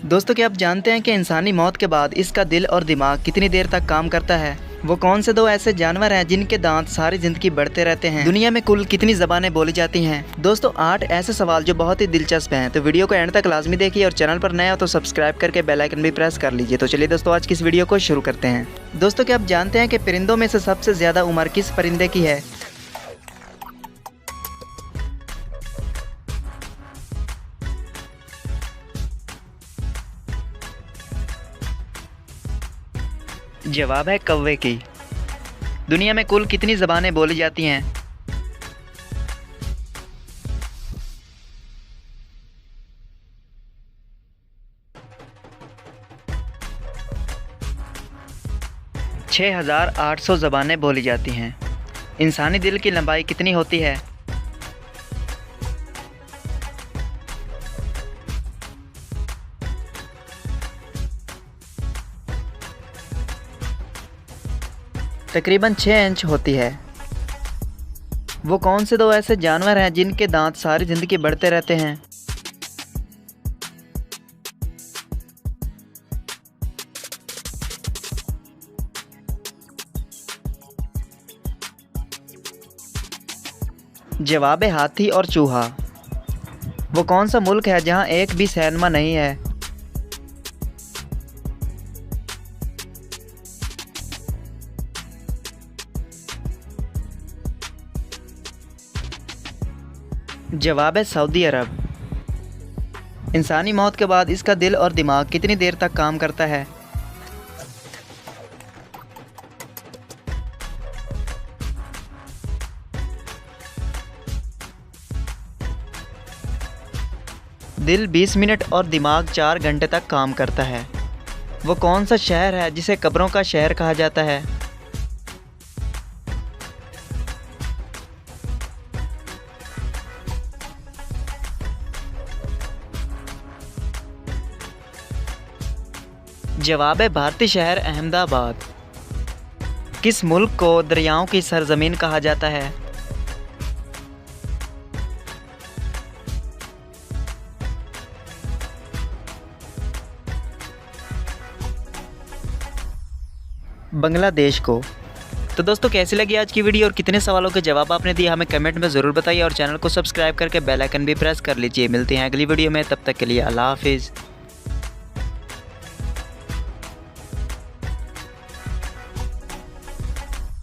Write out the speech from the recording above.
दोस्तों, क्या आप जानते हैं कि इंसानी मौत के बाद इसका दिल और दिमाग कितनी देर तक काम करता है? वो कौन से दो ऐसे जानवर हैं जिनके दांत सारी जिंदगी बढ़ते रहते हैं? दुनिया में कुल कितनी ज़बानें बोली जाती हैं? दोस्तों, 8 ऐसे सवाल जो बहुत ही दिलचस्प हैं। तो वीडियो को एंड तक लाजमी देखिए और चैनल पर नया हो तो सब्सक्राइब करके बेल आइकन भी प्रेस कर लीजिए। तो चलिए दोस्तों, आज की इस वीडियो को शुरू करते हैं। दोस्तों, क्या आप जानते हैं कि परिंदों में से सबसे ज़्यादा उम्र किस परिंदे की है? जवाब है कौवे की। दुनिया में कुल कितनी ज़बानें बोली जाती हैं? छः 6,800 ज़बानें बोली जाती हैं। इंसानी दिल की लंबाई कितनी होती है? तकरीबन 6 इंच होती है। वो कौन से दो ऐसे जानवर हैं जिनके दांत सारी ज़िंदगी बढ़ते रहते हैं? जवाब है हाथी और चूहा। वो कौन सा मुल्क है जहां एक भी सिनेमा नहीं है? जवाब है सऊदी अरब। इंसानी मौत के बाद इसका दिल और दिमाग कितनी देर तक काम करता है? दिल 20 मिनट और दिमाग 4 घंटे तक काम करता है। वो कौन सा शहर है जिसे कब्रों का शहर कहा जाता है? जवाब है भारतीय शहर अहमदाबाद। किस मुल्क को दरियाओं की सरजमीन कहा जाता है? बांग्लादेश को। तो दोस्तों, कैसी लगी आज की वीडियो और कितने सवालों के जवाब आपने दिए हमें कमेंट में ज़रूर बताइए और चैनल को सब्सक्राइब करके बेल आइकन भी प्रेस कर लीजिए। मिलते हैं अगली वीडियो में, तब तक के लिए अल्लाह हाफिज़।